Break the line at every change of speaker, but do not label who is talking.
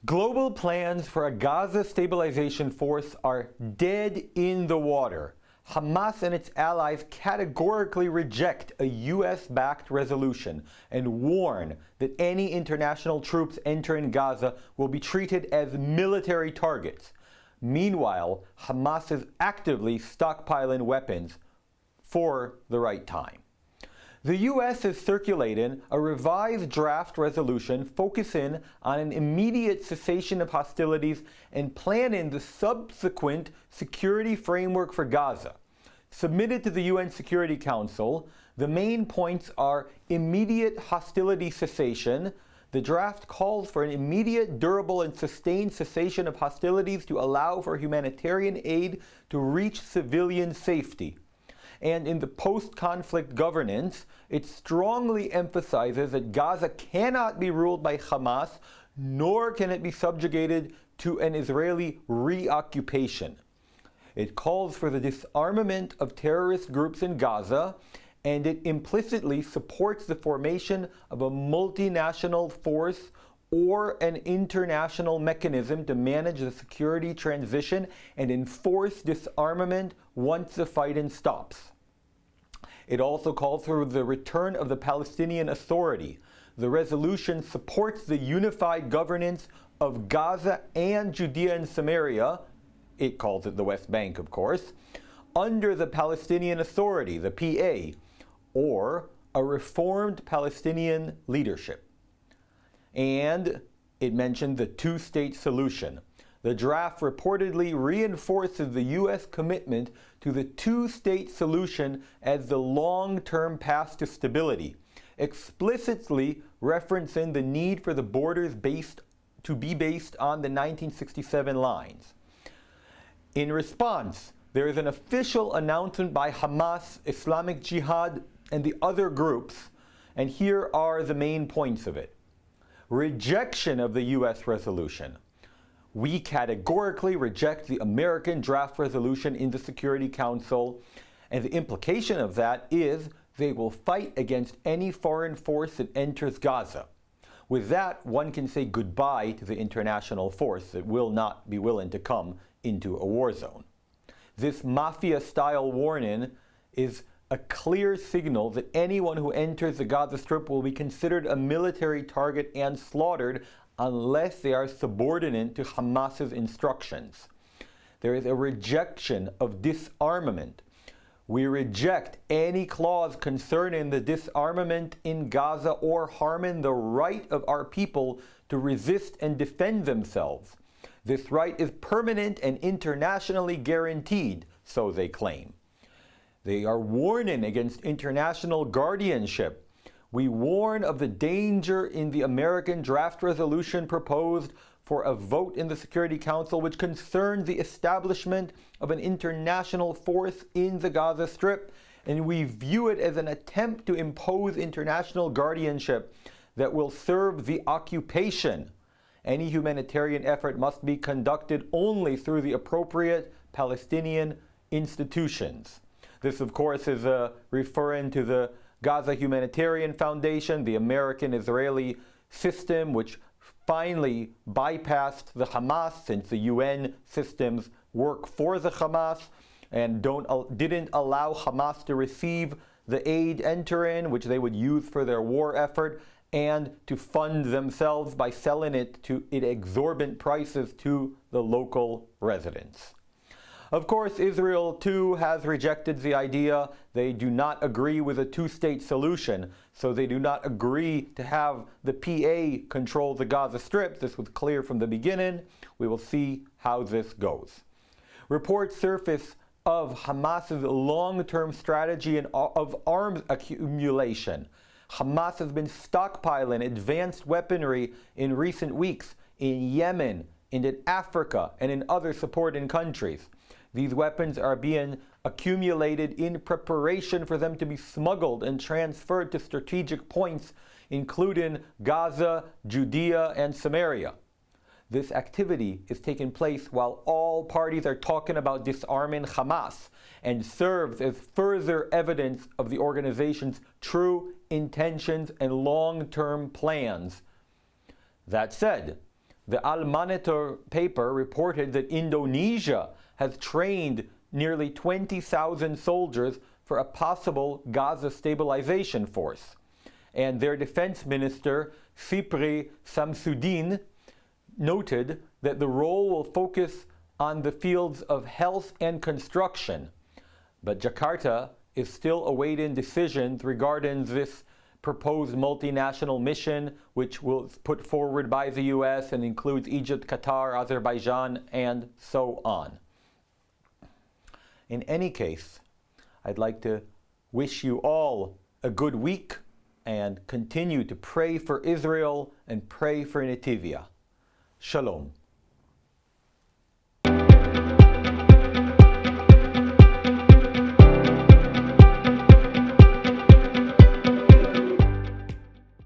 Global plans for a Gaza stabilization force are dead in the water. Hamas and its allies categorically reject a US-backed resolution and warn that any international troops entering Gaza will be treated as military targets. Meanwhile, Hamas is actively stockpiling weapons for the right time. The U.S. is circulating a revised draft resolution focusing on an immediate cessation of hostilities and planning the subsequent security framework for Gaza. Submitted to the UN Security Council, the main points are immediate hostility cessation. The draft calls for an immediate, durable, and sustained cessation of hostilities to allow for humanitarian aid to reach civilian safety. And in the post-conflict governance, it strongly emphasizes that Gaza cannot be ruled by Hamas, nor can it be subjugated to an Israeli reoccupation. It calls for the disarmament of terrorist groups in Gaza, and it implicitly supports the formation of a multinational force or an international mechanism to manage the security transition and enforce disarmament once the fighting stops. It also calls for the return of the Palestinian Authority. The resolution supports the unified governance of Gaza and Judea and Samaria, it calls it the West Bank, of course, under the Palestinian Authority, the PA, or a reformed Palestinian leadership. And it mentioned the two-state solution. The draft reportedly reinforces the U.S. commitment to the two-state solution as the long-term path to stability, explicitly referencing the need for the borders to be based on the 1967 lines. In response, there is an official announcement by Hamas, Islamic Jihad, and the other groups, and here are the main points of it. Rejection of the U.S. resolution. We categorically reject the American draft resolution in the Security Council, and the implication of that is they will fight against any foreign force that enters Gaza. With that, one can say goodbye to the international force that will not be willing to come into a war zone. This mafia-style warning is a clear signal that anyone who enters the Gaza Strip will be considered a military target and slaughtered unless they are subordinate to Hamas's instructions. There is a rejection of disarmament. We reject any clause concerning the disarmament in Gaza or harming the right of our people to resist and defend themselves. This right is permanent and internationally guaranteed, so they claim. They are warning against international guardianship. We warn of the danger in the American draft resolution proposed for a vote in the Security Council which concerns the establishment of an international force in the Gaza Strip, and we view it as an attempt to impose international guardianship that will serve the occupation. Any humanitarian effort must be conducted only through the appropriate Palestinian institutions. This, of course, is referring to the Gaza Humanitarian Foundation, the American-Israeli system, which finally bypassed the Hamas, since the UN systems work for the Hamas and didn't allow Hamas to receive the aid entering, which they would use for their war effort, and to fund themselves by selling it at exorbitant prices to the local residents. Of course, Israel too has rejected the idea. They do not agree with a two-state solution, so they do not agree to have the PA control the Gaza Strip. This was clear from the beginning. We will see how this goes. Reports surface of Hamas's long-term strategy of arms accumulation. Hamas has been stockpiling advanced weaponry in recent weeks in Yemen, and in Africa, and in other supporting countries. These weapons are being accumulated in preparation for them to be smuggled and transferred to strategic points, including Gaza, Judea, and Samaria. This activity is taking place while all parties are talking about disarming Hamas, and serves as further evidence of the organization's true intentions and long-term plans. That said, The Al-Monitor paper reported that Indonesia has trained nearly 20,000 soldiers for a possible Gaza stabilization force. And their defense minister, Sipri Samsudin, noted that the role will focus on the fields of health and construction. But Jakarta is still awaiting decisions regarding this proposed multinational mission, which was put forward by the US and includes Egypt, Qatar, Azerbaijan, and so on. In any case, I'd like to wish you all a good week and continue to pray for Israel and pray for Netivyah. Shalom.